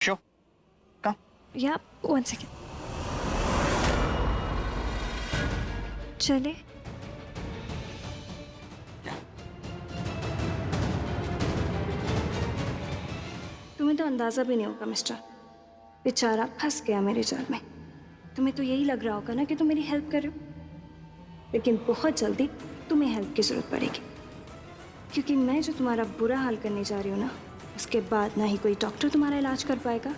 Sure. Come. Yeah, one second. चले। तुम्हें तो अंदाजा भी नहीं होगा मिस्टर, बेचारा फंस गया मेरे जाल में। तुम्हें तो यही लग रहा होगा ना कि तुम मेरी हेल्प कर रहे हो, लेकिन बहुत जल्दी तुम्हें हेल्प की जरूरत पड़ेगी, क्योंकि मैं जो तुम्हारा बुरा हाल करने जा रही हूँ ना, उसके बाद ना ही कोई डॉक्टर तुम्हारा इलाज कर पाएगा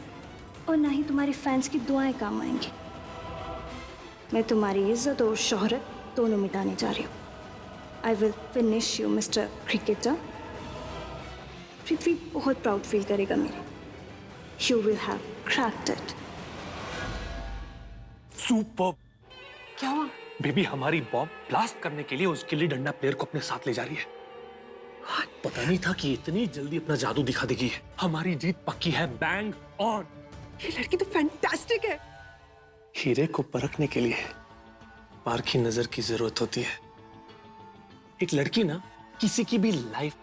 और ना ही तुम्हारे फैंस की दुआएं काम आएंगी। मैं तुम्हारी इज्जत और शोहरत दोनों मिटाने जा रही हूँ। I will finish you mister cricketer. Prithvi बहुत प्राउड फील करेगा मेरे। You will have cracked it. Super. क्या हुआ? बेबी हमारी बॉम्ब ब्लास्ट करने के लिए उस गिल्ली डंडा प्लेयर को अपने साथ ले जा रही है। पता नहीं था कि इतनी जल्दी अपना जादू दिखा देगी। हमारी जीत पक्की है। Bang on. ये लड़की तो फैंटास्टिक है। हीरे को परखने के लिए पारखी नजर की जरूरत होती है। एक लड़की ना किसी की भी लाइफ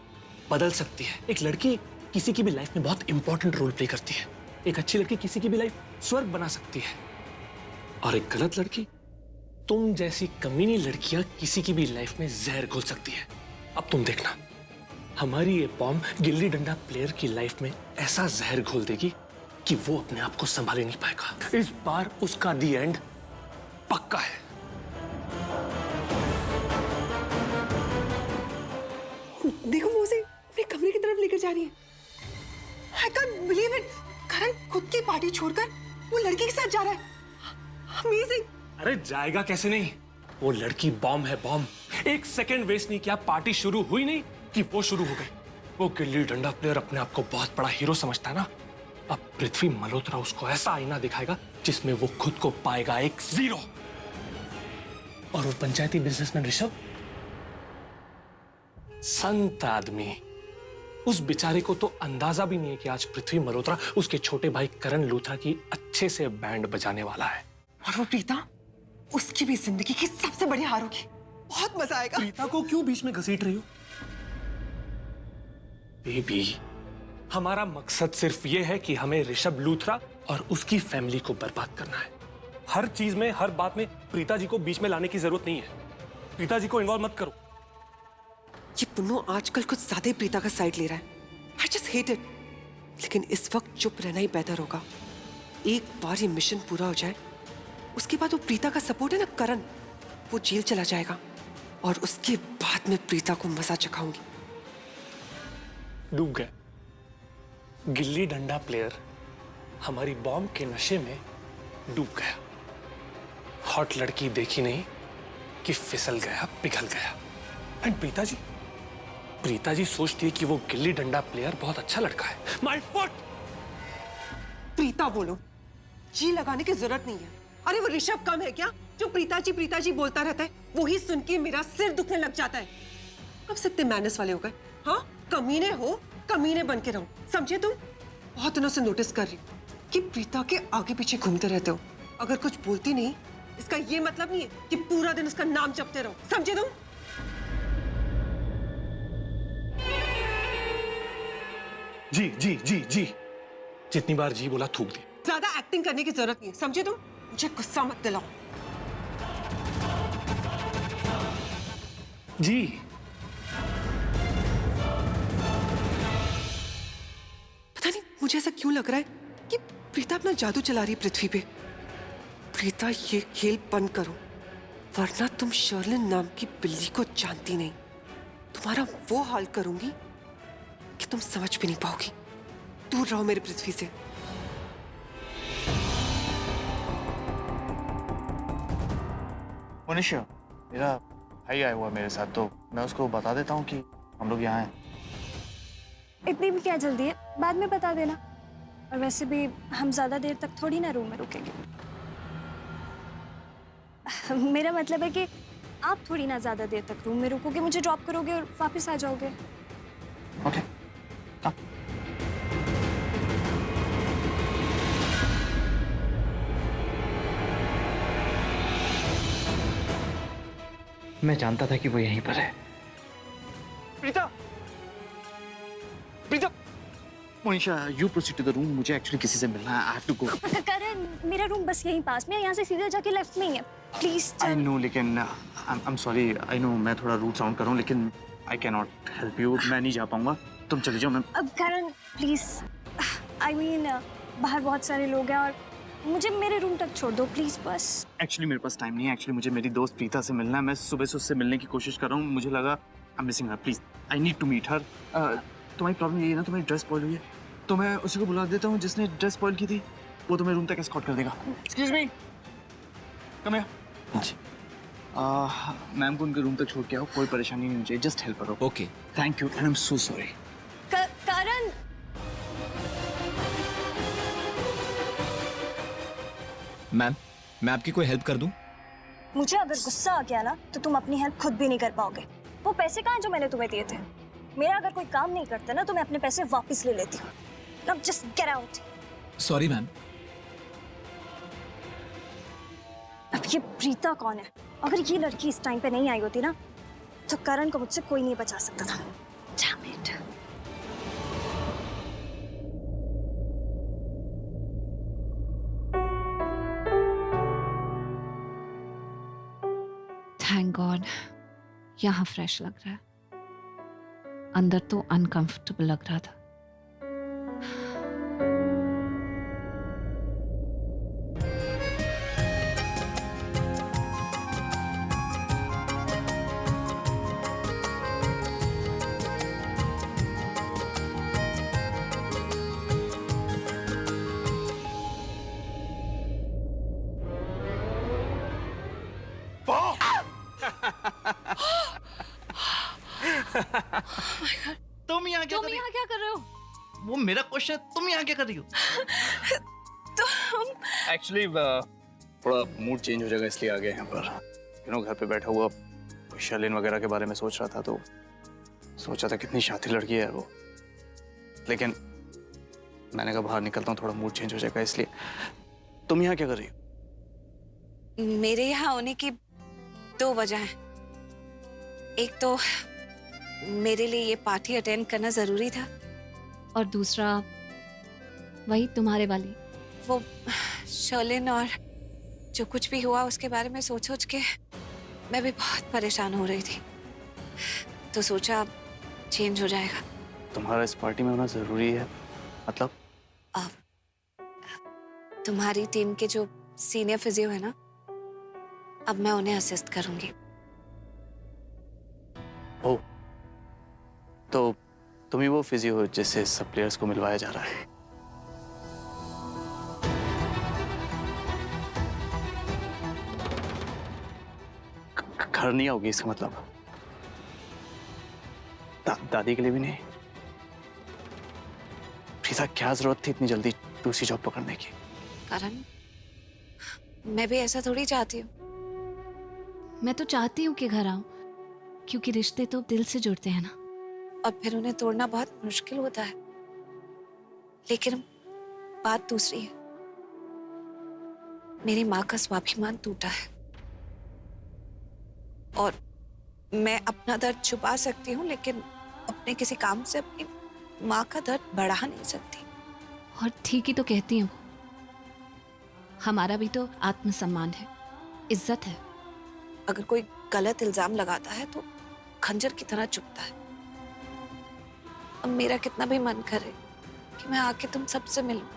बदल सकती है। एक लड़की किसी की भी लाइफ में बहुत इंपॉर्टेंट रोल प्ले करती है। एक अच्छी लड़की किसी की भी लाइफ स्वर्ग बना सकती है, और एक गलत लड़की, तुम जैसी कमीनी लड़कियां किसी की भी लाइफ में जहर घोल सकती है। अब तुम देखना, हमारी ये बॉम्ब गिल्ली डंडा प्लेयर की लाइफ में ऐसा जहर घोल देगी कि वो अपने आप को संभाल नहीं पाएगा। इस बार उसका दी एंड पक्का है। देखो वो उसे अपने कमरे की तरफ लेकर जा रही है। I can't believe it। करण खुद की पार्टी छोड़कर वो लड़की के साथ जा रहा है। Amazing। अरे जाएगा कैसे नहीं, वो लड़की बॉम्ब है, बॉम्ब। एक सेकंड वेस्ट नहीं किया, पार्टी शुरू हुई नहीं कि वो शुरू हो गई। वो गिल्ली डंडा प्लेयर अपने आप को बहुत बड़ा हीरो समझता है ना। अब पृथ्वी मल्होत्रा उसको ऐसा आईना दिखाएगा जिसमें वो खुद को पाएगा एक जीरो। और वो पंचायती बिजनेसमैन ऋषभ, संत आदमी, उस बेचारे को तो अंदाजा भी नहीं है कि आज पृथ्वी मल्होत्रा उसके छोटे भाई करण लूथरा की अच्छे से बैंड बजाने वाला है। और वो प्रीता, उसकी भी जिंदगी की सबसे बड़ी हार होगी। बहुत मजा आएगा। प्रीता को क्यों बीच में घसीट रही हो? बेबी, हमारा मकसद सिर्फ यह है कि हमें ऋषभ लूथरा और उसकी फैमिली को बर्बाद करना है। हर चीज में, हर बात में प्रीता जी को बीच में लाने की जरूरत नहीं है। प्रीता जी को इन्वॉल्व मत करो। ये पुन्नू आजकल कुछ ज्यादा ही प्रीता का साइड ले रहा है। I just hate it। लेकिन इस वक्त चुप रहना ही बेहतर होगा। एक बार ये मिशन पूरा हो जाए, उसके बाद वो प्रीता का सपोर्ट है ना करण, वो जेल चला जाएगा और उसके बाद मैं प्रीता को मजा चखाऊंगी। डूब गए। गिल्ली डंडा प्लेयर हमारी बॉम्ब के नशे में डूब गया। हॉट लड़की देखी नहीं कि फिसल गया, पिघल गया। एंड प्रीता जी सोचती है कि वो गिल्ली डंडा प्लेयर बहुत अच्छा लड़का है। My foot. प्रीता बोलो, जी लगाने की जरूरत नहीं है। अरे वो ऋषभ कम है क्या जो प्रीता जी बोलता रहता है? वही सुन के मेरा सिर दुखने लग जाता है। अब सत्य मैनर्स वाले हो गए। हाँ, कमीने हो, कमीने बन के रहो, समझे तुम? बहुत दिनों से नोटिस कर रही हूँ कि प्रीता के आगे पीछे घूमते रहते हो। अगर कुछ बोलती नहीं, इसका ये मतलब नहीं है कि पूरा दिन उसका नाम जपते रहो, समझे तुम? जी जी जी जी, जितनी बार जी बोला थूक दी। ज्यादा एक्टिंग करने की जरूरत नहीं है, समझे तुम? मुझे गुस्सा मत दिलाओ। जी पता नहीं मुझे ऐसा क्यों लग रहा है कि प्रीता अपना जादू चला रही है पृथ्वी पे। प्रीता, ये खेल बंद करो, वरना तुम शर्लिन नाम की बिल्ली को जानती नहीं। तुम्हारा वो हाल करूंगी कि तुम समझ भी नहीं पाओगी। दूर रहो मेरी पृथ्वी से। मनुष्य, मेरा भाई आया हुआ मेरे साथ, तो मैं उसको बता देता हूँ कि हम लोग यहाँ हैं। इतनी भी क्या जल्दी है, बाद में बता देना। और वैसे भी हम ज्यादा देर तक थोड़ी ना रूम में रुकेंगे। मेरा मतलब है कि आप थोड़ी ना ज्यादा देर तक रूम में रुकोगे, मुझे ड्रॉप करोगे और वापस आ जाओगे। ओके, कम। मैं जानता था कि वो यहीं पर है। Preeta, Preeta, Monisha, you proceed to the room. मुझे एक्चुअली किसी से मिलना है. I have to go. करण, मेरा रूम बस यहीं पास में है, यहाँ से सीधे जाके लेफ्ट में ही है. प्लीज I know, लेकिन I'm sorry. I know मैं थोड़ा रूड साउंड कर रहा हूँ, लेकिन I cannot help you. मैं नहीं जा पाऊंगा. तुम चले जाओ. मैं अब करण प्लीज, आई मीन बाहर बहुत सारे लोग हैं और मुझे मेरे रूम तक छोड़ दो प्लीज बस. एक्चुअली मेरे पास टाइम नहीं है. एक्चुअली मुझे मेरी दोस्त प्रीता से मिलना है. मैं सुबह से उससे मिलने की कोशिश कर रहा हूँ. मुझे लगा I'm missing her. Please, I need to meet her. तुम्हारी प्रॉब्लम यही है ना, तुम्हारी ड्रेस स्पॉइल हुई है, तो मैं उसी को बुला देता हूँ जिसने ड्रेस स्पॉइल की थी. वो तुम्हें रूम तक एस्कॉर्ट कर देगा. Excuse me, come here. हाँ जी. मैम को उनके रूम तक छोड़ के आओ. कोई परेशानी नहीं होनी चाहिए. जस्ट हेल्प करो. Okay. Thank you and I am so sorry. Karan, ma'am, मैं आपकी कोई हेल्प कर दूं? मुझे अगर गुस्सा आ गया ना तो तुम अपनी हेल्प खुद भी नहीं कर पाओगे. वो पैसे कहाँ हैं जो मैंने तुम्हें दिए थे? मेरा अगर कोई काम नहीं करता ना तो मैं अपने पैसे वापस ले लेती हूँ. Now just get out. Sorry ma'am. अब ये प्रीता कौन है? अगर ये लड़की इस टाइम पे नहीं आई होती ना तो करण को मुझसे कोई नहीं बचा सकता था. Damn it. थैंक गॉड, यहाँ फ्रेश लग रहा है. अंदर तो अनकंफर्टेबल लग रहा था. तुम यहाँ क्या कर रही हो? वो मेरा क्वेश्चन है, तुम यहाँ क्या कर रही हो? एक्चुअली थोड़ा मूड चेंज हो जाएगा इसलिए आ गए यहाँ पर. घर पे बैठा हुआ शैलिन वगैरह के बारे में सोच रहा था, तो सोचा था कितनी शातिर लड़की है वो. लेकिन मैंने कहा बाहर निकलता हूँ, थोड़ा मूड चेंज हो जाएगा इसलिए. तुम यहाँ क्या कर रही हो? मेरे यहाँ होने की दो वजह हैं. एक तो मेरे लिए ये पार्टी अटेंड करना जरूरी था, और दूसरा वही तुम्हारे वाली. वो शर्लिन और जो कुछ भी हुआ उसके बारे में सोच सोच के मैं भी बहुत परेशान हो रही थी, तो सोचा चेंज हो जाएगा. तुम्हारा इस पार्टी में होना जरूरी है? मतलब तुम्हारी टीम के जो सीनियर फिजियो है ना, अब मैं उन्हें असिस्ट करूंगी. ओ, तो तुम ही वो फिजियो हो जिससे सब प्लेयर्स को मिलवाया जा रहा है? घर नहीं आओगी इसका मतलब? दादी के लिए भी नहीं? प्रीता, क्या जरूरत थी इतनी जल्दी दूसरी जॉब पकड़ने की? करण, मैं भी ऐसा थोड़ी चाहती हूँ. मैं तो चाहती हूँ कि घर आऊं, क्योंकि रिश्ते तो दिल से जुड़ते हैं ना. और फिर उन्हें तोड़ना बहुत मुश्किल होता है. लेकिन बात दूसरी है. मेरी माँ का स्वाभिमान टूटा है और मैं अपना दर्द छुपा सकती हूँ, लेकिन अपने किसी काम से अपनी माँ का दर्द बढ़ा नहीं सकती. और ठीक ही तो कहती हूँ. हमारा भी तो आत्मसम्मान है, इज्जत है. अगर कोई गलत इल्जाम लगाता है तो खंजर की तरह चुभता है. अब मेरा कितना भी मन करे कि मैं आके तुम सबसे मिलूं,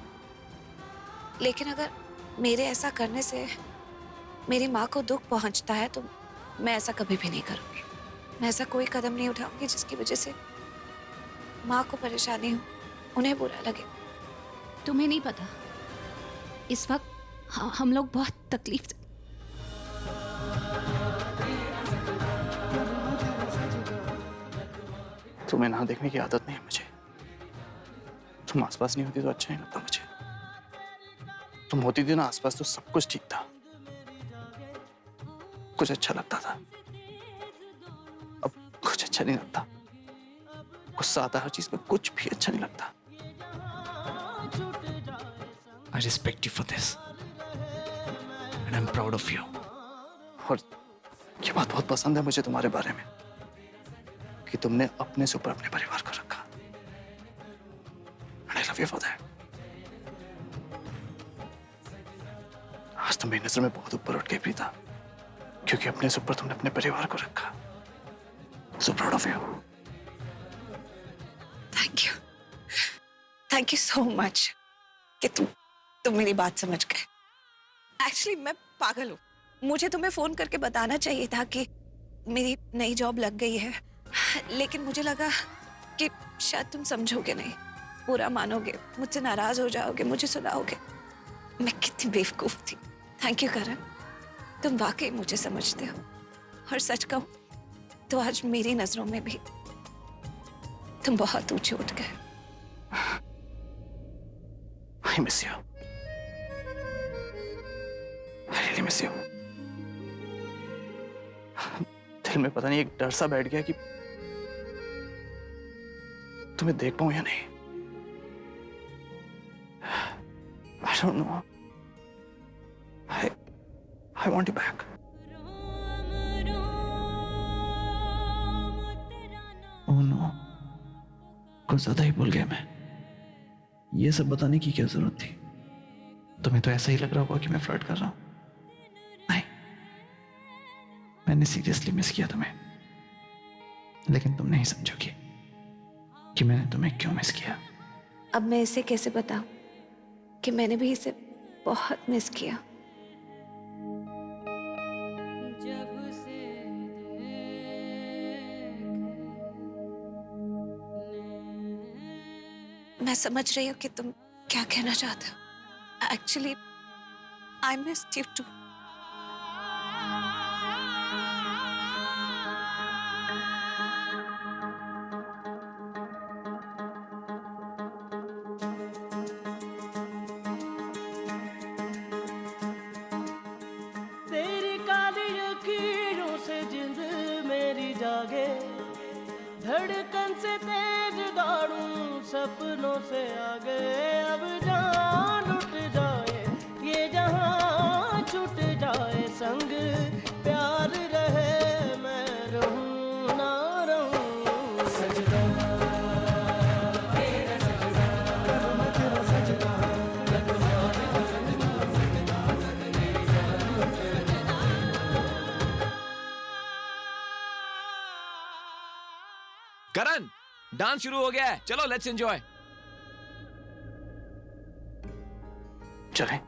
लेकिन अगर मेरे ऐसा करने से मेरी माँ को दुख पहुंचता है तो मैं ऐसा कभी भी नहीं करूंगी. मैं ऐसा कोई कदम नहीं उठाऊंगी जिसकी वजह से माँ को परेशानी हो, उन्हें बुरा लगे. तुम्हें नहीं पता, इस वक्त हम लोग बहुत तकलीफ से. तुम्हें ना देखने की आदत नहीं है मुझे. तुम आसपास नहीं होती तो अच्छा नहीं लगता मुझे. तुम होती थी ना आसपास तो सब कुछ ठीक था, कुछ अच्छा लगता था. अब कुछ अच्छा नहीं लगता. गुस्सा आता है हर चीज में, कुछ भी अच्छा नहीं लगता. I respect you for this, and I'm proud of you. और ये बात बहुत पसंद है मुझे तुम्हारे बारे में, कि तुमने अपने से ऊपर अपने परिवार को रखा. And I you for that. आज तुम मेरी नजर में बहुत ऊपर उठ गई प्रीता, क्योंकि अपने से ऊपर तुमने अपने परिवार को रखा. So proud of you. Thank you so much कि तुम मेरी बात समझ गए. एक्चुअली मैं पागल हूँ. मुझे तुम्हें फोन करके बताना चाहिए था कि मेरी नई जॉब लग गई है, लेकिन मुझे लगा कि शायद तुम समझोगे नहीं, बुरा मानोगे, मुझसे नाराज हो जाओगे, मुझे सुनाओगे. मैं कितनी बेवकूफ थी. थैंक यू करण, तुम वाकई मुझे समझते हो. और सच कहूं तो आज मेरी नजरों में भी तुम बहुत ऊंचे उठ गए. I miss you. I really miss you. दिल में पता नहीं एक डर सा बैठ गया कि तुम्हें देख पाऊं या नहीं. I don't know. I want you back. Oh no. कुछ ज्यादा ही भूल गया मैं. ये सब बताने की क्या जरूरत थी? तुम्हें तो ऐसा ही लग रहा होगा कि मैं फ्लर्ट कर रहा हूं. नहीं, मैंने सीरियसली मिस किया तुम्हें, लेकिन तुम नहीं समझोगी कि मैंने तुम्हें क्यों मिस किया. अब मैं इसे कैसे बताऊं कि मैंने भी इसे बहुत मिस किया. मैं समझ रही हूँ कि तुम क्या कहना चाहते हो. Actually I missed you too. तेरी काली लकीरों से जिंद मेरी जागे, धड़कन से तेज दौड़ूं सपनों से आगे. अब जान उठ जाए ये जहां छूट जाए, संग प्यार रहे मैं रहूं ना रहूं. सजदा तेरा सजदा, मैं तेरा सजदा, मैं तुम्हारा सजदा, करण, डांस शुरू हो गया है, चलो लेट्स एंजॉय. चलें?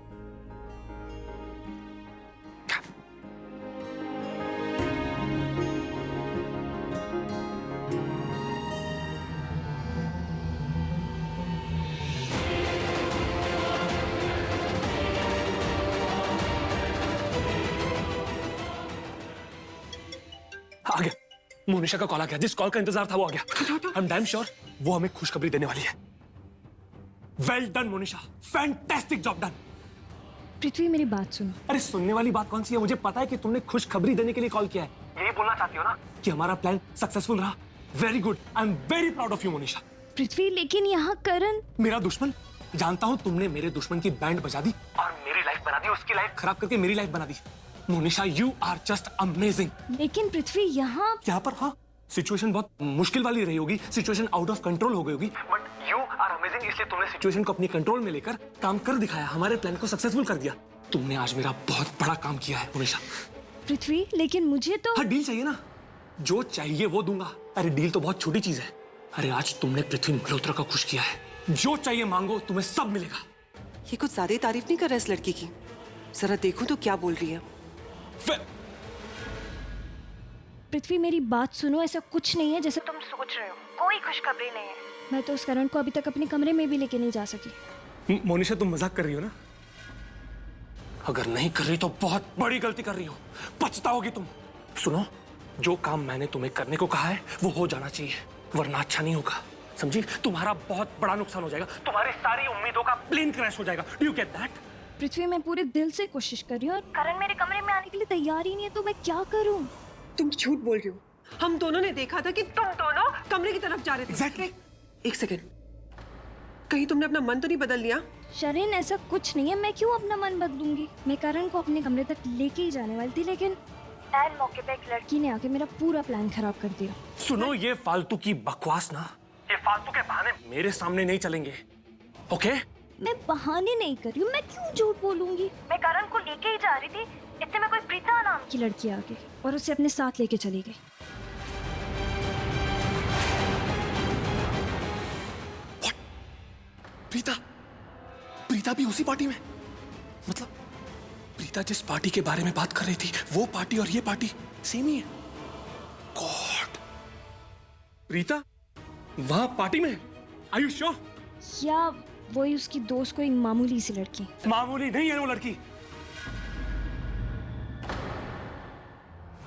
आ गया. मोनिशा का कॉल आ गया. जिस कॉल का इंतजार था वो आ गया. आई एम डैम श्योर वो हमें खुशखबरी देने वाली है. Well done Monisha, fantastic job done. Prithvi मेरी बात सुनो. अरे सुनने वाली बात कौन सी है? मुझे पता है कि तुमने खुशखबरी देने के लिए कॉल किया है. यही बोलना चाहती हो ना कि हमारा प्लान सक्सेसफुल रहा. Very good, I am very proud of you Monisha. Prithvi लेकिन यहाँ करण. मेरा दुश्मन. जानता हूँ तुमने मेरे दुश्मन की बैंड बजा दी और मेरी लाइफ बना दी, उसकी लाइफ खराब करके मेरी लाइफ बना दी. Monisha you are just amazing. लेकिन पृथ्वी यहाँ पर हाँ सिचुएशन बहुत मुश्किल वाली रही होगी, सिचुएशन आउट ऑफ कंट्रोल हो गई होगी, बट यू आर अमेजिंग. इसलिए तुमने सिचुएशन को अपने कंट्रोल में लेकर काम कर दिखाया, हमारे प्लान को सक्सेसफुल कर दिया. तुमने आज मेरा बहुत बड़ा काम किया है मोनिशा. पृथ्वी लेकिन मुझे तो हाँ डील चाहिए ना, जो चाहिए वो दूंगा. अरे डील तो बहुत छोटी चीज है. अरे आज तुमने पृथ्वी मल्होत्रा को खुश किया है, जो चाहिए मांगो तुम्हें सब मिलेगा. ये कुछ ज्यादा ही तारीफ नहीं कर रहा इस लड़की की. जरा देखो तो क्या बोल रही है. पृथ्वी मेरी बात सुनो. ऐसा कुछ नहीं है जैसे तुम सोच रहे हो. कोई खुशखबरी नहीं है. मैं तो उस करण को अभी तक अपने कमरे में भी लेके नहीं जा सकी. मोनिशा तुम मजाक कर रही हो ना? अगर नहीं कर रही तो बहुत बड़ी गलती कर रही हो, पछताओगी तुम. सुनो, जो काम मैंने तुम्हें करने को कहा है वो हो जाना चाहिए, वरना अच्छा नहीं होगा. समझी? तुम्हारा बहुत बड़ा नुकसान हो जाएगा, तुम्हारी सारी उम्मीदों का प्लेन क्रैश हो जाएगा. Do you get that? Prithvi मैं पूरे दिल से कोशिश कर रही हूँ और करण मेरे कमरे में आने के लिए तैयार ही नहीं है, तो मैं क्या करूँ? तुम झूठ बोल रही हो. हम दोनों ने देखा था कि तुम दोनों कमरे की तरफ जा रहे थे. Exactly. एक सेकंड, कहीं तुमने अपना मन तो नहीं बदल लिया? शरीन ऐसा कुछ नहीं है. मैं क्यों अपना मन बदलूंगी? मैं करण को अपने कमरे तक लेके ही जाने वाली थी, लेकिन ऐन मौके पे एक लड़की ने आके मेरा पूरा प्लान खराब कर दिया. सुनो, ये फालतू की बकवास ना, ये फालतू के बहाने मेरे सामने नहीं चलेंगे. ओके? मैं बहाने नहीं कर रही हूँ, मैं क्यों झूठ बोलूंगी? मैं करण को लेके ही जा रही थी, इतने में कोई प्रीता नाम की लड़की आ गई और उसे अपने साथ लेके चली गई। प्रीता? प्रीता भी उसी पार्टी में? मतलब प्रीता जिस पार्टी के बारे में बात कर रही थी, वो पार्टी और ये पार्टी सेम ही है। गॉड, प्रीता वहां पार्टी में? Are you sure? या वही उसकी दोस्त, कोई मामूली सी लड़की। मामूली नहीं है वो लड़की।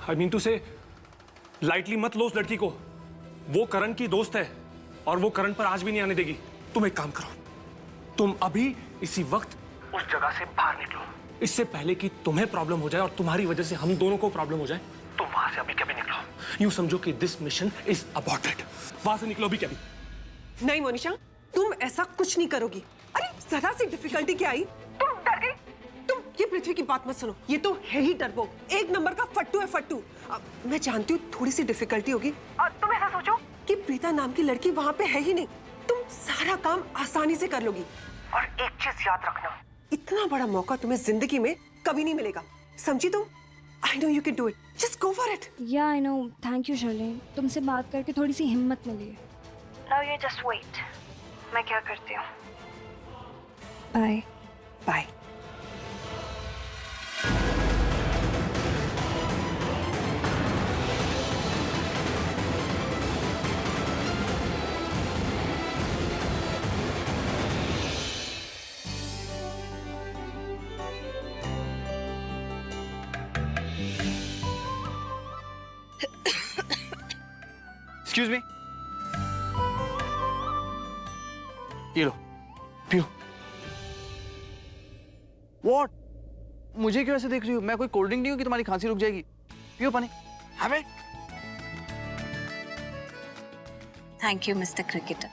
आई मीन टू से लाइटली मत लो उस लड़की को। वो करण की दोस्त है और वो करण पर आज भी नहीं आने देगी। तुम एक काम करो, तुम अभी इसी वक्त उस जगह से बाहर निकलो, इससे पहले कि तुम्हें प्रॉब्लम हो जाए और तुम्हारी वजह से हम दोनों को प्रॉब्लम हो जाए। तुम वहां से अभी कभी निकलो। यूं समझो कि दिस मिशन इज अबॉर्टेड। वहां से निकलो अभी कभी। नहीं मोनिशा, तुम ऐसा कुछ नहीं करोगी। अरे जरा सी डिफिकल्टी क्या आई, तुम डर गई। तुम ये पृथ्वी की बात मत सुनो, ये तो है ही डरपोक, एक नंबर का फट्टू है फट्टू। मैं जानती हूँ थोड़ी सी डिफिकल्टी होगी और तुम ऐसा सोचो कि प्रीता नाम की लड़की वहां पे है ही नहीं। तुम सारा काम आसानी से कर लोगी। और एक चीज याद रखना, इतना बड़ा मौका तुम्हें जिंदगी में कभी नहीं मिलेगा, समझी तुम? I know you can do it. Just go for it. या I know, thank you Sherlyn, तुमसे बात करके थोड़ी सी हिम्मत मिली है। नाउ यू जस्ट वेट, मैं क्या करती हूँ। Bye bye. एक्सक्यूज मी, ये लो पियो। What? मुझे क्यों ऐसे देख रही हो? मैं कोई कोल्ड ड्रिंक नहीं हूँ कि तुम्हारी खांसी रुक जाएगी। पियो पानी। Have it? Thank you mister cricketer.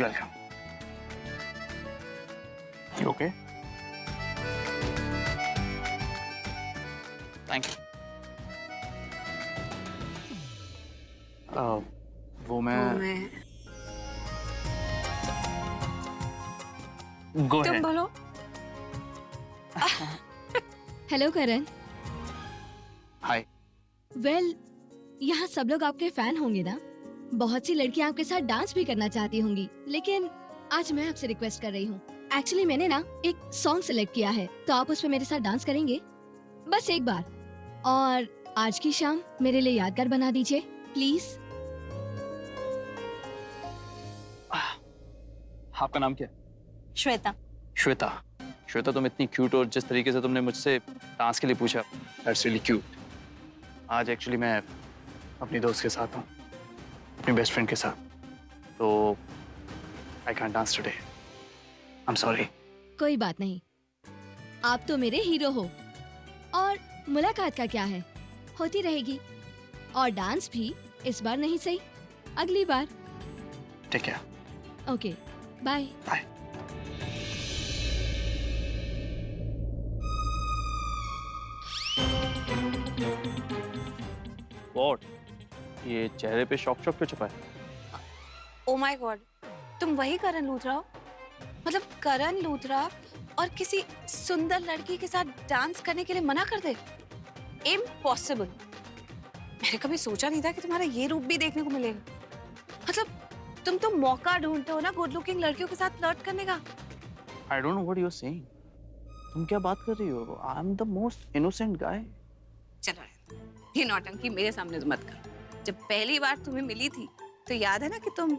Welcome. You okay? Thank you. वो मैं Go तुम ahead. बोलो। हेलो करण। हाय। वेल, यहाँ सब लोग आपके फैन होंगे ना? बहुत सी लड़कियाँ आपके साथ डांस भी करना चाहती होंगी, लेकिन आज मैं आपसे रिक्वेस्ट कर रही हूँ। एक्चुअली मैंने ना एक सॉन्ग सेलेक्ट किया है, तो आप उस पर मेरे साथ डांस करेंगे बस एक बार, और आज की शाम मेरे लिए यादगार बना दीजिए प्लीज। आपका नाम क्या है? श्वेता। श्वेता। श्वेता, तुम इतनी क्यूट, और जिस तरीके से तुमने मुझसे डांस के लिए पूछा, दैट्स रियली क्यूट। आज एक्चुअली मैं अपनी दोस्त के साथ हूँ, अपनी बेस्ट फ्रेंड के साथ, तो I can't dance today. I am sorry. कोई बात नहीं, आप तो मेरे हीरो हो, और मुलाकात का क्या है, होती रहेगी, और डांस भी इस बार नहीं सही, अगली बार। ठीक है। Okay, bye. बाय। व्हाट? ये चेहरे पे शॉक क्यों छुपा है? ओ माय गॉड, तुम वही करण लूथरा हो? मतलब करण लूथरा और किसी सुंदर लड़की के साथ डांस करने के लिए मना कर दे? इम्पॉसिबल। मैंने कभी सोचा नहीं था कि तुम्हारा ये रूप भी देखने को मिलेगा। मतलब तुम तो मौका ढूंढते हो ना गुड लुकिंग लड़कियों के साथ फ्लर्ट करने का। I don't know what you are saying. तुम क्या बात कर रही हो? I am the most innocent guy. चलो ये नौटंकी मेरे सामने तो मत कर। जब पहली बार तुम्हें मिली थी तो याद है ना कि तुम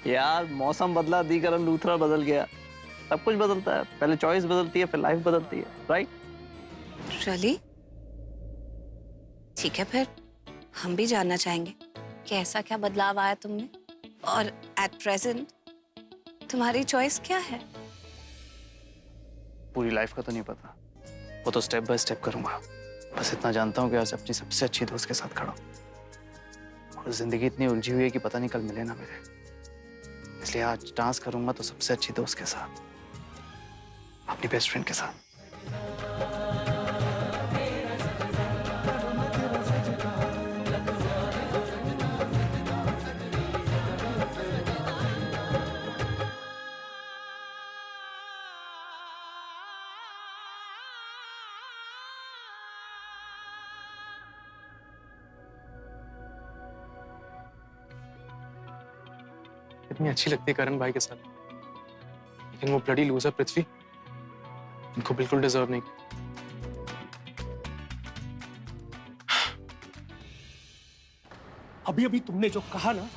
यार मौसम बदला, दीकरण लूथरा बदल गया। सब कुछ बदलता है, पहले चॉइस बदलती है, फिर लाइफ बदलती है, राइट? रियली? ठीक है, फिर हम भी जानना चाहेंगे कि ऐसा क्या बदलाव आया तुमने, और एट प्रेजेंट तुम्हारी चॉइस क्या है? पूरी लाइफ का तो नहीं पता, वो तो स्टेप बाय स्टेप करूंगा। बस इतना जानता हूँ कि आज अपनी सबसे अच्छी दोस्त के साथ खड़ा हूँ, और जिंदगी इतनी उलझी हुई है कि पता नहीं कल मिले ना मिले। इसलिए आज डांस करूंगा तो सबसे अच्छी दोस्त के साथ। अपनी बेस्ट फ्रेंड के साथ। इतनी अच्छी लगती है करण भाई के साथ, लेकिन वो ब्लडी लूजर पृथ्वी उनको बिल्कुल डिजर्व नहीं। अभी अभी तुमने जो कहा ना,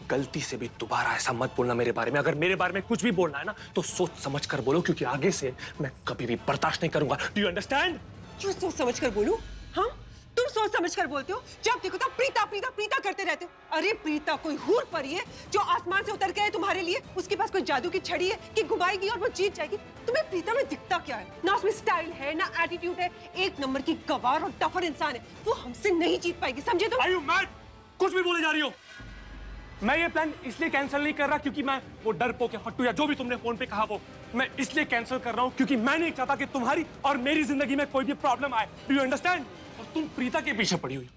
गलती से भी दोबारा ऐसा मत बोलना मेरे बारे में। अगर मेरे बारे में कुछ भी बोलना है ना तो सोच समझ कर बोलो, क्योंकि आगे से मैं कभी भी बर्दाश्त नहीं करूंगा। Do you understand? क्यों सोच समझ कर बोलूं? हाँ, तुम सोच समझ कर बोलते हो। जब देखो तो प्रीता प्रीता प्रीता करते रहते हो। अरे प्रीता कोई हूर परी है जो आसमान से उतर के आए तुम्हारे लिए। उसके पास कोई जादू की छड़ी है कि घुमाएगी और वो जीत जाएगी। तुम्हें प्रीता में दिखता क्या है? ना उसमें स्टाइल है, ना एटीट्यूड है। एक नंबर की गवार और टफर इंसान है। वो हमसे नहीं जीत पाएगी, समझे तुम? Are you mad? कुछ भी बोले जा रही हो। मैं ये प्लान इसलिए कैंसिल नहीं कर रहा क्योंकि मैं वो डरपोक या फट्टू या जो भी तुमने फोन पे कहा वो मैं इसलिए कैंसिल कर रहा हूँ क्योंकि मैं नहीं चाहता कि तुम्हारी और मेरी जिंदगी में कोई भी प्रॉब्लम आए। Do you understand? और तुम प्रीता के पीछे पड़ी हुई।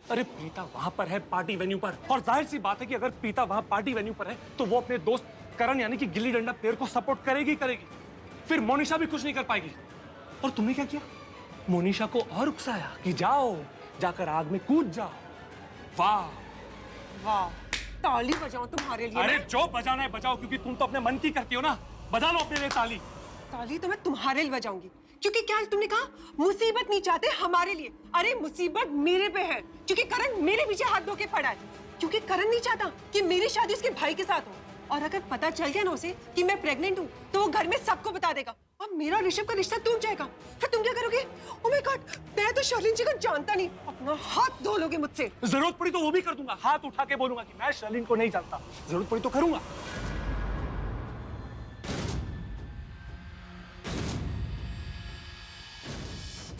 अरे प्रीता वहां पर है पार्टी वेन्यू पर, और जाहिर सी बात है कि अगर प्रीता वहां पार्टी वेन्यू पर है तो वो अपने दोस्त करण यानी कि गिल्ली डंडा प्लेयर को सपोर्ट करेगी। फिर मोनिशा भी कुछ नहीं कर पाएगी। और तुमने क्या किया? मोनिशा को और उकसाया कि जाओ जाकर आग में कूद जाओ। वाह वाह, ताली बजाऊं तुम्हारे लिए? अरे जो बजाना है बजाओ, क्योंकि तुम तो अपने मन की करती हो ना। बजा लो अपने लिए ताली। ताली तो मैं तुम्हारे लिए बजाऊंगी, क्योंकि क्या तुमने कहा मुसीबत नहीं चाहते हमारे लिए। अरे मुसीबत मेरे पे है क्योंकि करण मेरे पीछे हाथ धो के पड़ा है। क्योंकि करण नहीं चाहता कि मेरी शादी उसके भाई के साथ हो, और अगर पता चल गया ना उसे कि मैं प्रेग्नेंट हूँ तो वो घर में सबको बता देगा और मेरा ऋषभ का रिश्ता टूट जाएगा। फिर तुम क्या करोगे? ओह माय गॉड, मैं तो शर्लिन जी को जानता नहीं। अपना हाथ धो लोगे मुझसे? जरूरत पड़ी तो वो भी कर दूंगा। हाथ उठा के बोलूंगा कि मैं शर्लिन को नहीं जानता। जरूरत पड़ी तो करूंगा।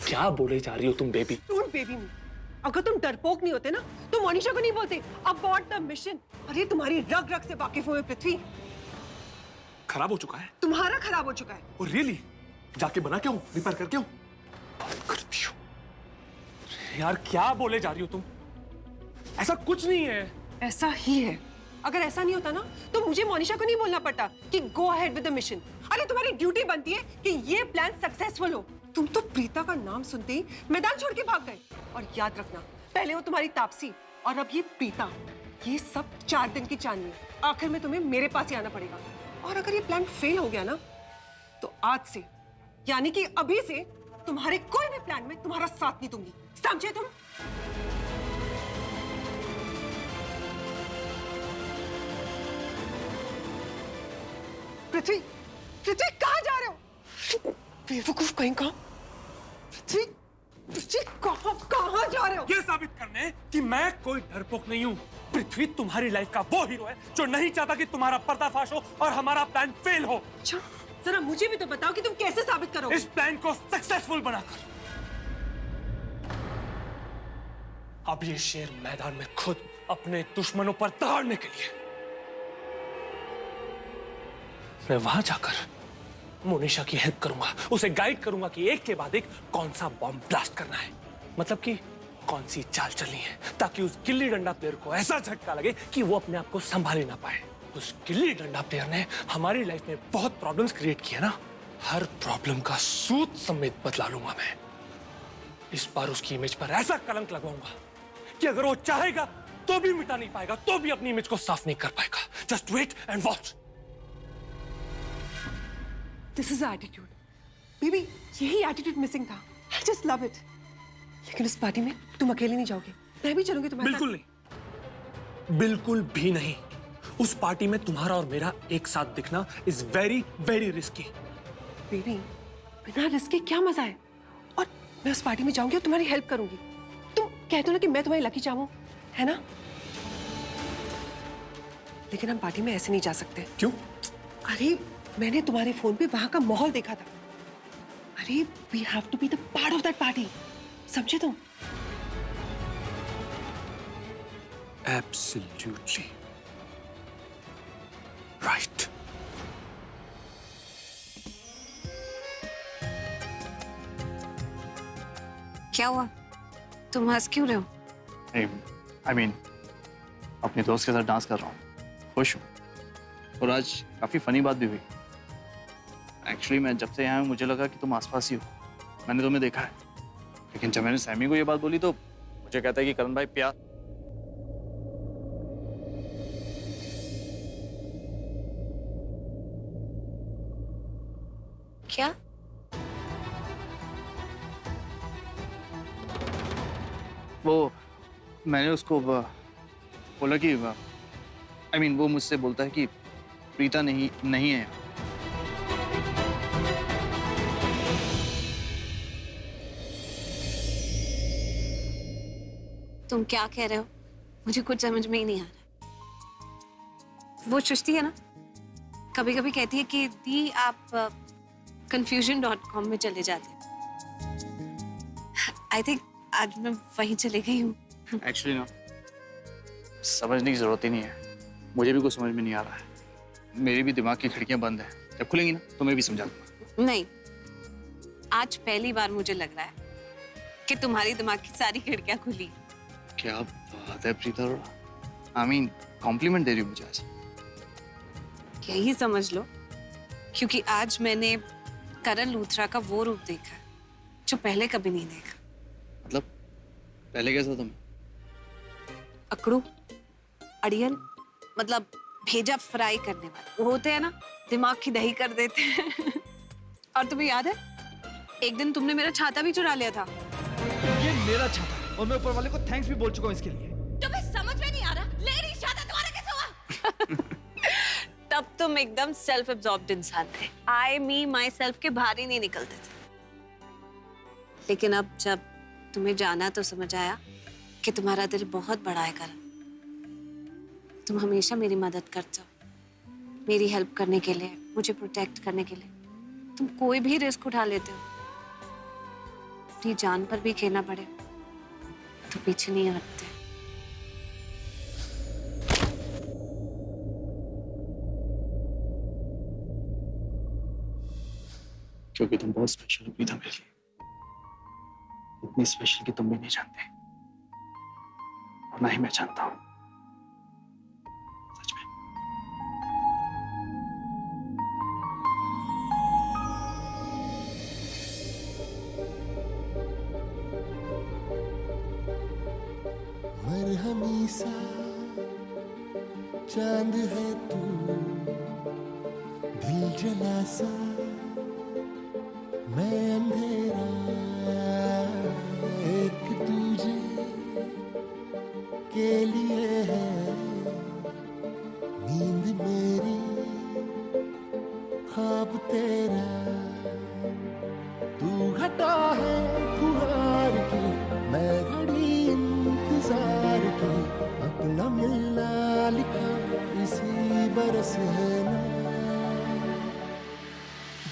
क्या बोले जा रही हो तुम बेबी? डोंट बेबी मी। अगर तुम डरपोक नहीं होते ना तो मोनिशा को नहीं बोलते अबॉर्ट द मिशन। अरे तुम्हारी रग रग से वाकिफ हूं मैं पृथ्वी। खराब हो चुका है? तुम्हारा खराब हो चुका है। और रियली जाके बना क्या हूं? रिपेयर करके हूं? करती हूं। यार क्या बोले जा रही हो तुम? ऐसा कुछ नहीं है। ऐसा ही है। अगर ऐसा नहीं होता ना तो मुझे मोनिशा को नहीं बोलना पड़ता कि go ahead with the mission. अरे तुम्हारी ड्यूटी बनती है कि ये प्लान सक्सेसफुल हो। तुम तो प्रीता का नाम सुनते ही मैदान छोड़ के भाग गए। और याद रखना, पहले वो तुम्हारी तापसी और अब ये प्रीता, ये सब 4 दिन की चांदनी है। आखिर में तुम्हें मेरे पास ही आना पड़ेगा। और अगर ये प्लान फेल हो गया ना तो आज से यानी कि अभी से तुम्हारे कोई भी प्लान में तुम्हारा साथ नहीं दूंगी, समझे तुम? पृथ्वी, पृथ्वी कहाँ जा रहे हो? बेवकूफ कहीं का। पृथ्वी, पृथ्वी कहाँ जा रहे हो? ये साबित करने कि मैं कोई डरपोक नहीं हूँ। पृथ्वी तुम्हारी लाइफ का वो हीरो है जो नहीं चाहता कि तुम्हारा पर्दाफाश हो और हमारा प्लान फेल हो। अच्छा, जरा मुझे भी तो बताओ कि तुम कैसे साबित करोगे? इस प्लान को सक्सेसफुल बनाकर। अब ये शेर मैदान में खुद अपने दुश्मनों पर दहाड़ने के लिए मैं वहां जाकर मोनिशा की हेल्प करूंगा। उसे गाइड करूंगा कि एक के बाद एक कौन सा बॉम्ब ब्लास्ट करना है, मतलब कि कौन सी चाल चलनी है, ताकि उस गिल्ली डंडा प्लेयर को ऐसा झटका लगे कि वो अपने आप को संभाल ही ना पाए। उस गिल्ली डंडा प्लेयर ने हमारी लाइफ में बहुत प्रॉब्लम्स क्रिएट किए ना, हर प्रॉब्लम का सूद समेत बदला लूंगा मैं। इस बार उसकी इमेज पर ऐसा कलंक लगवाऊंगा कि अगर वो चाहेगा तो भी मिटा नहीं पाएगा, तो भी अपनी इमेज को साफ नहीं कर पाएगा। Just wait and watch. This is attitude. Baby, यही एटीट्यूड मिसिंग था। I just love it. लेकिन उस पार्टी में तुम अकेले नहीं जाओगे, मैं भी चलूंगी तुम्हारे बिल्कुल नहीं, बिल्कुल भी नहीं। उस पार्टी में तुम्हारा और मेरा एक साथ दिखना is very very risky. Baby, बिना रिस्क के क्या मजा है? और मैं उस पार्टी में जाऊंगी और तुम्हारी हेल्प करूंगी। तुम कहते हो ना कि मैं तुम्हारी लकी चाहूं, है ना? लेकिन हम पार्टी में ऐसे नहीं जा सकते। क्यों? अरे मैंने तुम्हारे फोन पे वहां का माहौल देखा था। अरे we have to be the part of that party, समझे तुम? Absolutely right. क्या हुआ? तुम हंस क्यों रहे हो? आई मीन अपने दोस्त के साथ डांस कर रहा हूँ, खुश हूँ। और आज काफ़ी फनी बात भी हुई। एक्चुअली मैं जब से यहाँ हूँ मुझे लगा कि तुम आसपास ही हो, मैंने तुम्हें देखा है। लेकिन जब मैंने सैमी को ये बात बोली तो मुझे कहता है कि करण भाई प्यार। क्या? वो मैंने उसको बोला कि आई मीन वो मुझसे बोलता है कि प्रीता नहीं है। तुम क्या कह रहे हो? मुझे कुछ समझ में ही नहीं आ रहा। वो सृष्टि है ना, कभी कभी कहती है कि दी आप confusion.com में चले जाते। आई थिंक आज मैं वहीं चली गई हूँ। एक्चुअली ना समझने की जरूरत ही नहीं है, मुझे भी कुछ समझ में नहीं आ रहा है। मेरी भी दिमाग की खिड़कियां बंद हैं, जब खुलेंगी ना तो मैं भी समझा दूंगा। नहीं, आज पहली बार मुझे लग रहा है कि तुम्हारी दिमाग की सारी खिड़कियां खुली। क्या बात है प्रीता, आई मीन कॉम्प्लीमेंट दे रही हो मुझे आज। यही समझ लो, क्योंकि आज मैंने करण लूथरा का वो रूप देखा है जो पहले कभी नहीं देखा। मतलब पहले कैसा तुम? अकड़ू, अड़ियल, मतलब भेजा फ्राई करने वाले। वो होते हैं ना, दिमाग की दही कर देते हैं। और तुम्हें याद है एक दिन तुमने मेरा छाता भी चुरा लिया था। ये मेरा छाता है और मैं ऊपर वाले को थैंक्स भी बोल चुका हूँ इसके लिए। तुम्हें समझ में नहीं आ रहा, लेडी छाता तुम्हारा कैसे हुआ? तब तुम एकदम सेल्फ एब्जॉर्ब्ड इंसान थे। आई मी माई सेल्फ के बाहर ही नहीं निकलते थे। लेकिन अब जब तुम्हें जाना तो समझ आया कि तुम्हारा दिल बहुत बड़ा है करण। तुम हमेशा मेरी मदद करते हो, मेरी हेल्प करने के लिए, मुझे प्रोटेक्ट करने के लिए तुम कोई भी रिस्क उठा लेते हो। अपनी जान पर भी खेलना पड़े तो पीछे नहीं हटते। क्योंकि तुम बहुत स्पेशल हो प्रीता मेरे लिए, इतनी स्पेशल कि तुम भी नहीं जानते और ना ही मैं जानता हूँ। सच में। मरहमी सा चांद है तू, दिल जला सा मैं अंधेरा, एक तुझे के लिए है नींद मेरी, ख्वाब तेरा। तू घटा है फुहार की, मैं घड़ी इंतजार की, अपना मिलना लिखा इसी बरस है ना,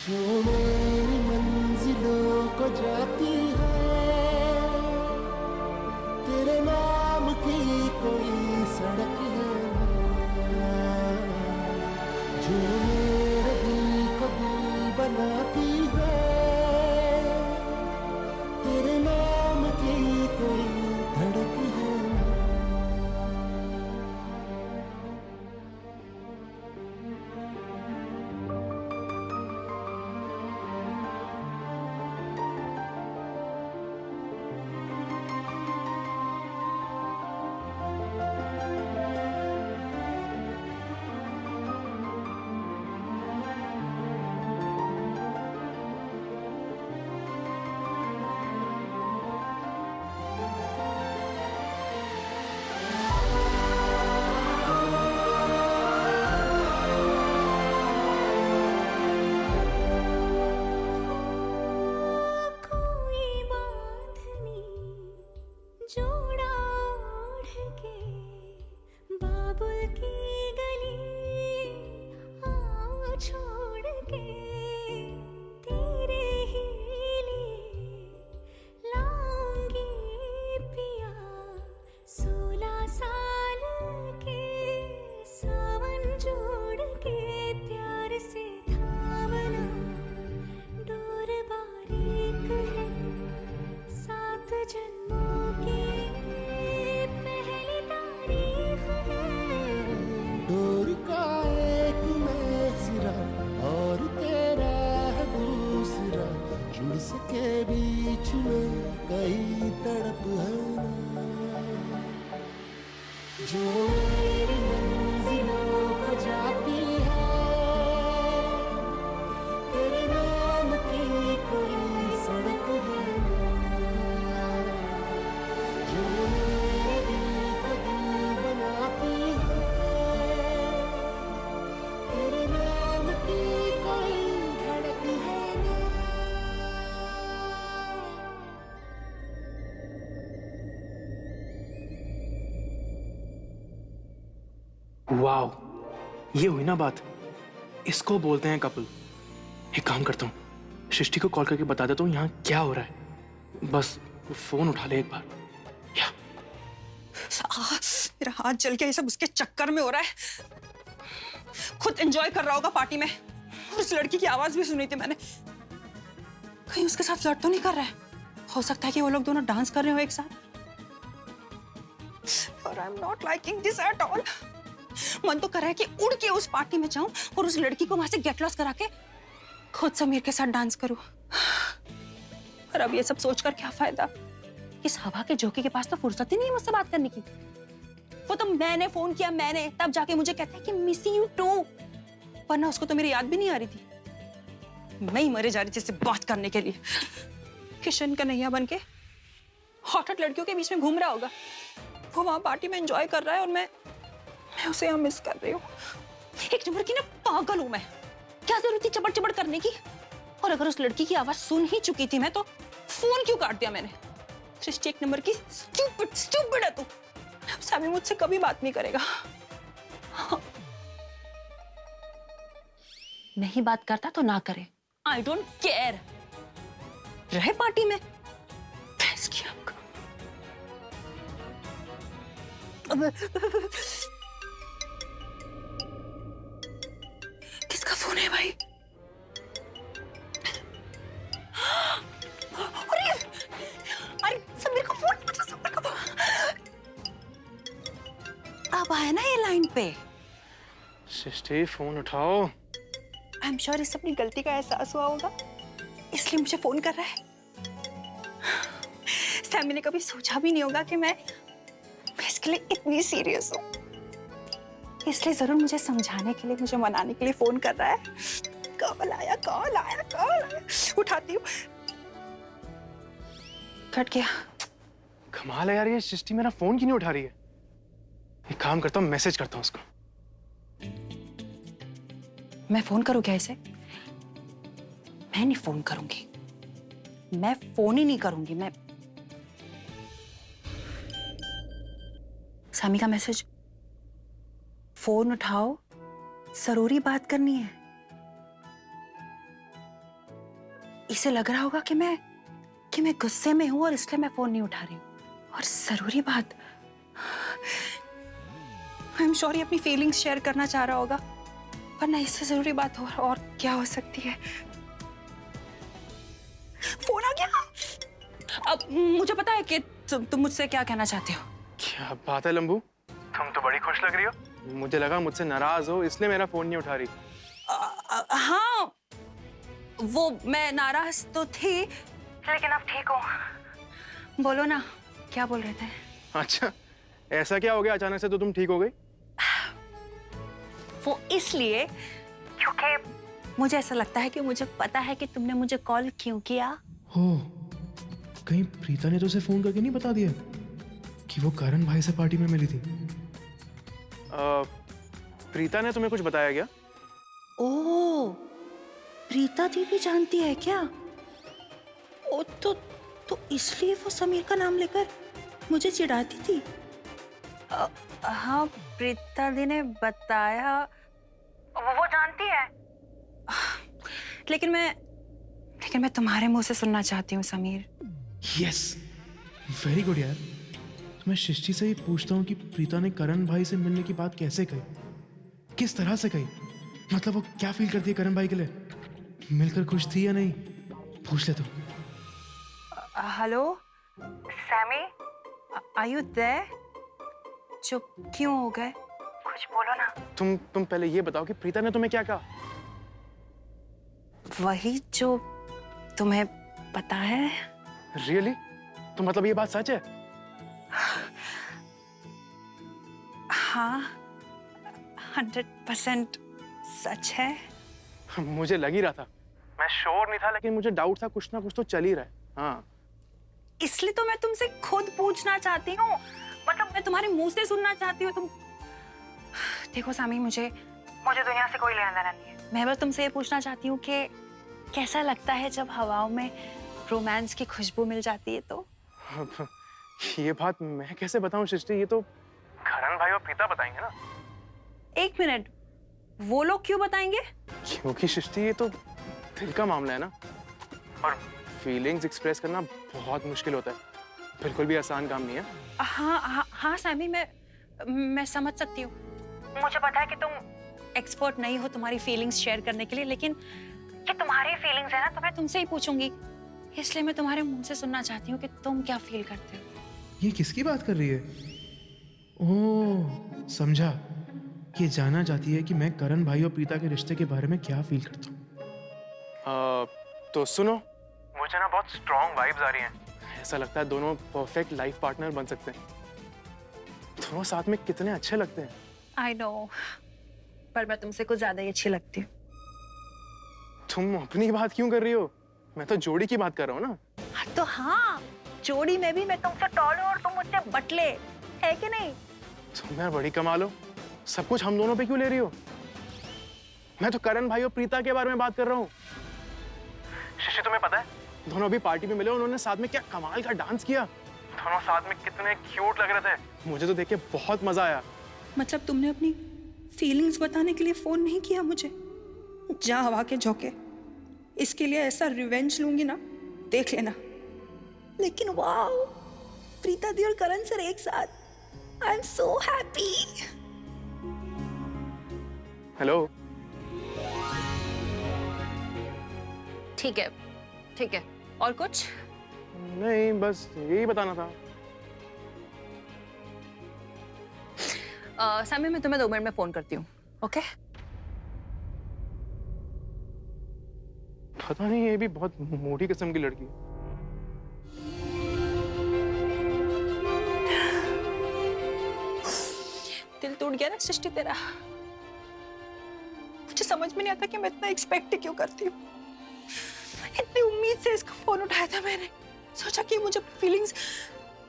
जो मेरी मंजिलों को जाती है। तेरे नाम की कोई सड़क है ना, जो मेरे दिल को दिल बनाती है। तेरे नाम की कोई धड़क है ना। बीच में कई तड़प है ना, जो मेरी मंजिलों को जाती है, तेरे नाम की कोई सड़क है ना, जो मेरे दिल को दिल बनाती है, तेरे नाम की कोई धड़क है ना। वाओ, ये हुई ना बात, इसको बोलते हैं कपल। एक काम करता हूँ, सृष्टि को कॉल करके बता देता हूँ यहाँ क्या हो रहा है, बस वो फोन उठा ले एक बार। या मेरा हाथ जल गया, ये सब उसके चक्कर में हो रहा है। खुद एंजॉय कर रहा होगा पार्टी में, और उस लड़की की आवाज भी सुनी थी मैंने। कहीं उसके साथ फ्लर्ट तो नहीं कर रहा है? हो सकता है कि वो लोग दोनों डांस कर रहे हो एक साथ। और I am not liking this at all. मन तो कर रहा है कि उड़ के उस पार्टी में जाऊं और उस लड़की को वहां से गेट लॉस करा के खुद समीर के साथ डांस करूं। पर अब ये सब सोचकर क्या फायदा? इस हवा के झोंके के पास तो फुर्सत ही नहीं है मुझसे बात करने की। वो तो मैंने फोन किया, मैंने तब जाके मुझे कहता है कि मिस यू टू, वरना उसको तो मेरी याद भी नहीं आ रही थी। मैं ही मरे जा रही थी इससे बात करने के लिए। किशन कन्हैया बन के हॉट लड़कियों के बीच में घूम रहा होगा। वो वहां पार्टी में एंजॉय कर रहा है और मैं उसे यहाँ मिस कर रही हूँ। एक नंबर की ना पागल हूं मैं। क्या जरूरत थी चबड़ चबड़ करने की? और अगर उस लड़की की आवाज सुन ही चुकी थी मैं, तो फोन क्यों काट दिया मैंने? सृष्टि एक नंबर की स्टूपिड है तू। सामी मुझसे कभी बात नहीं करेगा। नहीं बात करता तो ना करे, आई डोंट केयर। रहे पार्टी में भैंस की आंख। किसका फोन है भाई? अरे समीर का फोन, समीर का फोन। अब आया ना ये लाइन पे। सृष्टि फोन उठाओ। आई एम श्योर इसे अपनी गलती का एहसास हुआ होगा, इसलिए मुझे फोन कर रहा है। सैमी ने कभी सोचा भी नहीं होगा कि मैं इसके लिए इतनी सीरियस हूँ। इसलिए जरूर मुझे समझाने के लिए, मुझे मनाने के लिए फोन कर रहा है। कॉल आया, कॉल आया, कॉल आया। उठाती हूँ। कट गया। कमाल है यार, ये सृष्टि मेरा फोन क्यों नहीं उठा रही है? एक काम करता हूँ, मैसेज करता हूँ उसको। मैं फोन करूँ क्या इसे? मैं नहीं फोन करूंगी, मैं फोन ही नहीं करूंगी। मैं सामी का मैसेज, फोन उठाओ, जरूरी बात करनी है। इसे लग रहा होगा कि मैं गुस्से में हूं और इसलिए मैं फोन नहीं उठा रही हूं। और जरूरी बात, आई एम श्योर ये अपनी फीलिंग्स शेयर करना चाह रहा होगा, वरना इससे जरूरी बात और क्या हो सकती है? फोन आ गया। अब मुझे पता है कि तुम मुझसे क्या कहना चाहते हो। क्या बात है लंबू, तुम तो बड़ी खुश लग रही हो। मुझे लगा मुझसे नाराज हो इसलिए मेरा फोन नहीं उठा रही। हाँ, वो मैं नाराज तो थी, लेकिन अब ठीक हूँ। बोलो ना, क्या बोल रहे थे? अच्छा, ऐसा क्या हो गया अचानक से तो तुम ठीक हो गई? वो इसलिए क्योंकि मुझे ऐसा लगता है कि मुझे पता है कि तुमने मुझे कॉल क्यों किया। हो, कहीं प्रीता ने तो उसे फोन करके नहीं बता दिया कि वो करण भाई से पार्टी में मिली थी? प्रीता ने तुम्हें कुछ बताया क्या? ओह, प्रीता दीदी जानती है क्या? ओ तो इसलिए वो समीर का नाम लेकर मुझे चिढ़ाती थी। हाँ, प्रीता दी ने बताया, वो जानती है। लेकिन मैं तुम्हारे मुंह से सुनना चाहती हूँ समीर। यस, वेरी गुड यार। तो मैं सृष्टि से ही पूछता हूँ कि प्रीता ने करण भाई से मिलने की बात कैसे कही, किस तरह से कही, मतलब वो क्या फील करती है करण भाई के लिए, मिलकर खुश थी या नहीं, पूछ ले तुम। Hello Sammy, are you there? चुप क्यों हो गए? कुछ बोलो ना। तुम पहले ये बताओ कि प्रीता ने तुम्हें क्या कहा? वही जो तुम्हें पता है। रियली? तो मतलब ये बात सच है? हाँ, 100% सच है। मुझे लग ही रहा था, मैं श्योर नहीं था, लेकिन मुझे डाउट था कुछ ना कुछ तो चल ही रहा है। हाँ, इसलिए तो मैं तुमसे खुद पूछना चाहती हूँ, मतलब मैं तुम्हारे मुंह से सुनना चाहती हूँ। तुम देखो सामी, मुझे दुनिया से कोई लेना देना नहीं है। मैं बस तुमसे ये पूछना चाहती हूँ कि कैसा लगता है जब हवाओं में रोमांस की खुशबू मिल जाती है तो? ये बात मैं कैसे बताऊं सृष्टि, ये तो करण भाई और प्रीता बताएंगे ना। एक मिनट, वो लोग क्यों बताएंगे? क्योंकि सृष्टि ये तो दिल का मामला है ना, और फीलिंग्स एक्सप्रेस करना बहुत मुश्किल होता है, बिल्कुल भी आसान काम नहीं है। हाँ हाँ हाँ सामी, मैं समझ सकती हूँ। मुझे पता है कि तुम एक्सपर्ट नहीं हो तुम्हारी फीलिंग्स शेयर करने के लिए, लेकिन ये तुम्हारी फीलिंग्स है ना, तो मैं तुमसे ही पूछूंगी। इसलिए मैं तुम्हारे मुंह से सुनना चाहती हूँ कि तुम क्या फील करते हो। ये किसकी बात कर रही है? ओह, समझा। ये जानना चाहती है कि मैं करण भाई और प्रीता के रिश्ते के बारे में क्या फील करता हूँ। तो सुनो, मुझे ना बहुत स्ट्रॉन्ग वाइब्स आ रही हैं। ऐसा लगता है दोनों परफेक्ट लाइफ पार्टनर बन सकते हैं। दोनों साथ में कितने अच्छे लगते हैं। आई नो, पर मैं तुमसे कुछ ज्यादा ही अच्छी लगती हूँ। तुम अपनी बात क्यों कर रही हो? मैं तो जोड़ी की बात कर रहा हूँ ना। तो हाँ, जोड़ी में भी मैं तुमसे टॉल हूँ और तुम मुझसे बटले, है कि नहीं? तुम यार बड़ी कमाल हो, सब कुछ हम दोनों पे क्यों ले रही हो? मैं तो करण भाई और प्रीता के बारे में बात कर रहा हूँ। शशि, तुम्हें पता है दोनों अभी पार्टी में मिले, उन्होंने साथ में क्या कमाल का डांस किया। दोनों साथ में कितने क्यूट लग रहे थे, मुझे तो देख के बहुत मजा आया। मतलब तुमने अपनी फीलिंग्स बताने के लिए फोन नहीं किया मुझे? जा हवा के झोंके, इसके लिए ऐसा रिवेंज लूंगी ना, देख लेना। लेकिन वाह, प्रीता दी और करण सर एक साथ, I am so happy. Hello. ठीक है, ठीक है। और कुछ? नहीं, बस यही बताना था। सामी, मैं तुम्हें 2 मिनट में फोन करती हूँ, ओके? पता नहीं, ये भी बहुत मोटी किस्म की लड़की है। दिल टूट गया ना सृष्टि तेरा। मुझे समझ में नहीं आता कि मैं इतना एक्सपेक्ट क्यों करती हूँ। इतनी उम्मीद से इसका फोन उठाया था मैंने, सोचा कि मुझे फीलिंग्स,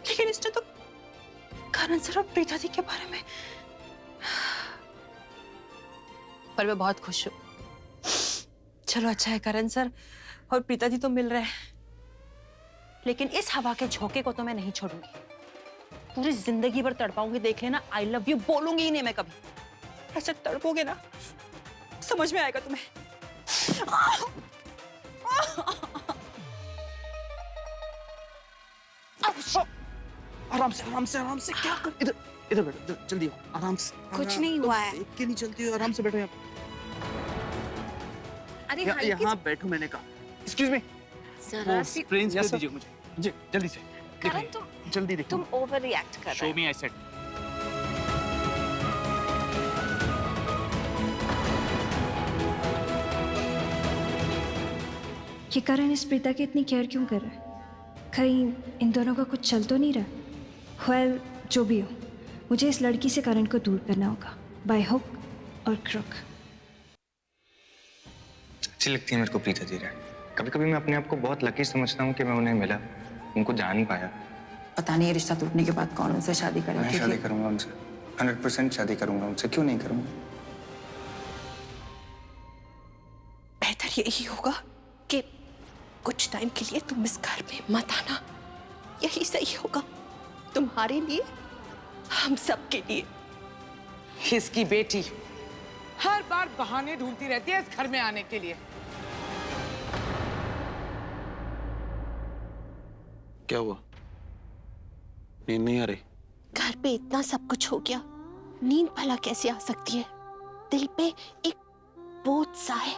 लेकिन इसने तो करण सर और प्रीता दी के बारे में। पर मैं बहुत खुश हूँ। चलो अच्छा है, करण सर और प्रीता दी तो मिल रहे हैं, लेकिन इस हवा के झोंके को तो मैं नहीं छोड़ूंगी। पूरी जिंदगी भर तड़पाऊंगी, देख लेना। आई लव यू बोलूंगी ही नहीं मैं कभी। ऐसे तड़पोगे ना, समझ में आएगा तुम्हें। आराम से, आराम से, आराम से। क्या कर? इधर इधर बैठो, इधर जल्दी आओ, आराम से। कुछ नहीं हुआ है। देख के नहीं चलती हो, आराम से बैठो यहाँ। अरे यहाँ बैठो, मैंने कहा। एक्सक्यूज मी, जरा सी स्प्रे दीजिए मुझे, जी जल्दी से। करण, जल्दी देखो। तुम ओवर रिएक्ट कर रहे शो हो। मी, आई सेड। ये करण इस प्रीता की इतनी केयर क्यों कर रहा है? कहीं इन दोनों का कुछ चल तो नहीं रहा? वेल, जो भी हो, मुझे इस लड़की से करण को दूर करना होगा, बाय हुक और क्रुक। अच्छी लगती है मेरे को प्रीता दी। कभी कभी मैं अपने आप को बहुत लकी समझता हूँ कि मैं उन्हें मिला, उनको जान पाया। पता नहीं ये रिश्ता टूटने के बाद कौन उनसे शादी करेगा। मैं शादी करूंगा उनसे, 100% शादी करूंगा उनसे। क्यों नहीं करूंगा? बेहतर यही होगा कि कुछ टाइम के लिए तुम इस घर में मत आना। यही सही होगा, तुम्हारे लिए, हम सब के लिए। इसकी बेटी हर बार बहाने ढूंढती रहती है इस घर में आने के लिए। क्या हुआ? नींद नहीं आ रही? घर पे इतना सब कुछ हो गया, नींद भला कैसे आ सकती है? दिल पे एक बोझ सा है।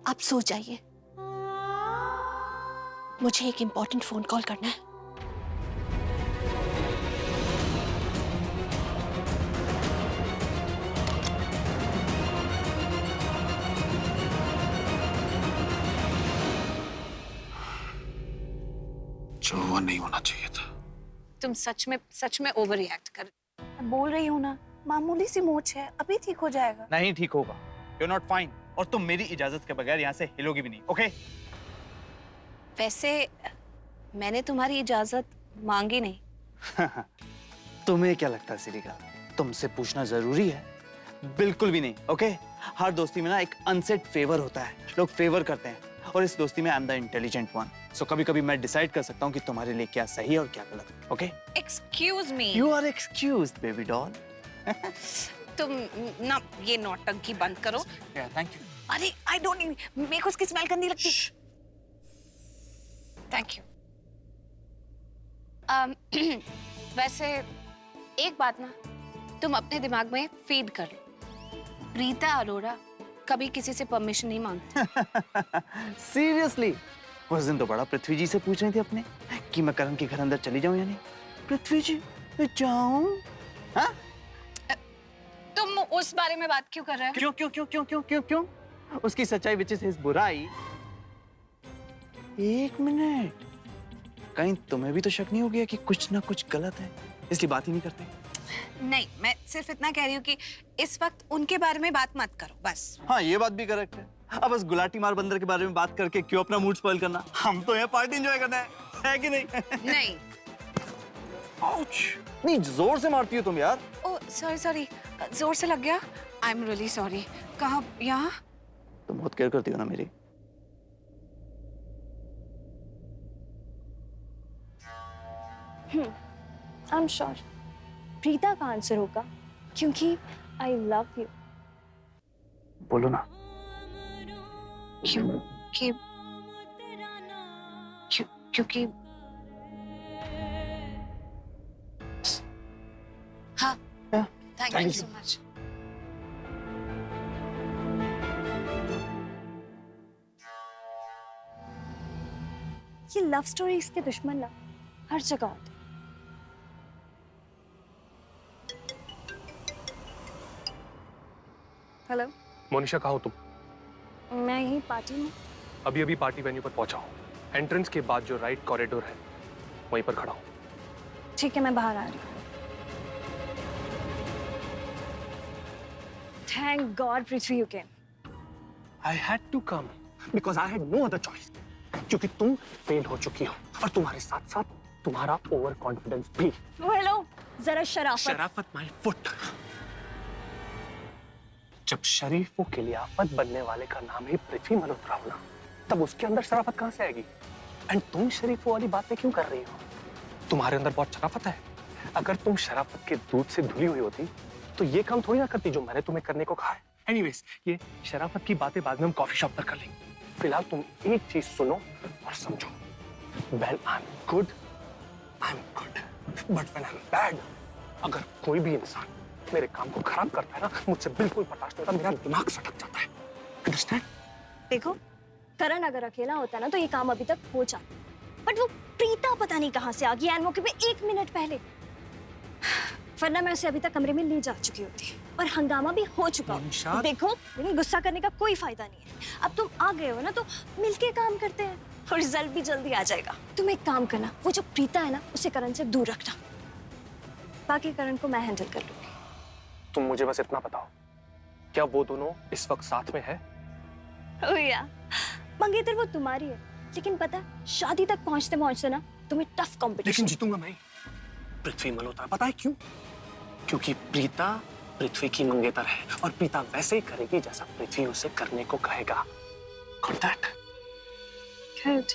आप सो जाइए, मुझे एक इंपॉर्टेंट फोन कॉल करना है। जो हुआ नहीं होना चाहिए था। तुम सच में ओवर रिएक्ट कर। मैं बोल रही हूँ ना, मामूली सी मोच है, अभी ठीक हो जाएगा। नहीं ठीक होगा। You are not fine. और तुम मेरी इजाजत के बगैर यहाँ से हिलोगी भी नहीं, ओके? वैसे मैंने तुम्हारी इजाजत मांगी नहीं। तुम्हें क्या लगता है सिरिका, तुमसे पूछना जरूरी है? बिल्कुल भी नहीं, ओके? हर दोस्ती में ना एक अनसेट फेवर होता है, लोग फेवर करते हैं, और इस दोस्ती में I am the intelligent one. So कभी कभी मैं डिसाइड कर सकता हूँ कि तुम्हारे लिए क्या सही है और क्या गलत, okay? Excuse me. You are excused baby doll. तुम ना ये नौटंकी बंद करो। Thank you. अरे आई डोंट नीड, मेरे को उसकी स्मेल गंदी लगती। Thank you. वैसे एक बात ना तुम अपने दिमाग में फीड कर लो, प्रीता अरोड़ा कभी किसी से परमिशन नहीं मांगती। सीरियसली? उस दिन तो बड़ा पृथ्वी जी से पूछ रही थी अपने कि मैं करण के घर अंदर चली जाऊं या नहीं। पृथ्वी जी मैं जाऊं? हाँ? तुम उस बारे में बात क्यों कर रहे हो? क्यों क्यों क्यों क्यों क्यों क्यों क्यों? उसकी सच्चाई विच इज हिज बुराई। एक मिनट, कहीं तुम्हें भी तो शक नहीं हो गया कि कुछ ना कुछ गलत है, इसलिए बात ही नहीं करते? नहीं, मैं सिर्फ इतना कह रही हूँ कि इस वक्त उनके बारे में बात मत करो, बस। हाँ ये बात भी करेक्ट है। अब बस गुलाटी मार बंदर के बारे में बात करके क्यों अपना मूड स्पॉइल करना? हम तो यहाँ पार्टी एंजॉय करना है कि नहीं? नहीं। आउच! नहीं जोर से मारती हो तुम यार। ओह सॉरी, जोर से लग गया। I am really sorry. कहाँ? यहाँ? तुम बहुत केयर करती हो ना मेरी। आई एम श्योर प्रीता का आंसर होगा, क्योंकि आई लव यू। बोलो ना। क्योंकि हाँ, थैंक यू सो मच। ये लव स्टोरी इसके दुश्मन ना हर जगह होते हैं। हेलो मोनिशा, कहाँ हो तुम? मैं यही पार्टी में। अभी अभी पार्टी वेन्यू पर पहुंचा हूँ। एंट्रेंस के बाद जो राइट कॉरिडोर है वहीं पर खड़ा हूँ। ठीक है, मैं बाहर आ रही हूँ। Thank God Prithvi you came. I had to come because I had no other choice. क्योंकि तुम फेल हो चुकी हो और तुम्हारे साथ साथ तुम्हारा ओवर कॉन्फिडेंस भी। हेलो, जरा शराफत। शराफत माय फुट। जब शरीफों के लिए आफत बनने वाले का नाम ही पृथ्वी मल्होत्रा हो ना, तब उसके अंदर शराफत कहाँ से आएगी? एंड तुम शरीफों वाली बातें क्यों कर रही हो? तुम्हारे अंदर बहुत शराफत है। अगर तुम शराफत के दूध से धुली हुई होती तो ये काम थोड़ी ना करती जो मैंने तुम्हें करने को कहा है। एनीवेज, ये शराफत की बातें बाद में हम कॉफी शॉप पर कर लेंगे। फिलहाल तुम एक चीज सुनो और समझो। When I'm good, I'm good. But when I'm bad, अगर कोई भी इंसान मेरे काम को खराब करता है ना, मुझसे बिल्कुल बर्दाश्त नहीं होता, मेरा दिमाग सटक जाता है। Understand? देखो, करण अगर अकेला होता ना तो ये काम अभी तक हो जाता, बट वो प्रीता पता नहीं कहाँ से आ गई एन मौके पे 1 मिनट पहले, वरना मैं उसे अभी तक कमरे में ले जा चुकी होती और हंगामा भी हो चुका होता। देखो, लेकिन गुस्सा करने का कोई फायदा नहीं है। अब तुम आ गए हो ना तो मिलके काम करते हैं और रिजल्ट भी जल्दी आ जाएगा। तुम एक काम करना, वो जो प्रीता है ना उसे करण से दूर रखना, बाकी करण को मैं हैंडल कर लूंगी। तुम मुझे बस इतना बताओ, क्या वो दोनों इस वक्त साथ में है? या मंगेतर वो तुम्हारी है, लेकिन पता है शादी तक पहुंचते पहुंचते ना तुम्हें टफ कंपटीशन। लेकिन जीतूंगा मैं, पृथ्वी मल्होत्रा। पता है क्यों? क्योंकि प्रीता पृथ्वी की मंगेतर है और प्रीता वैसे ही करेगी जैसा पृथ्वी उसे करने को कहेगा। Got that? Good.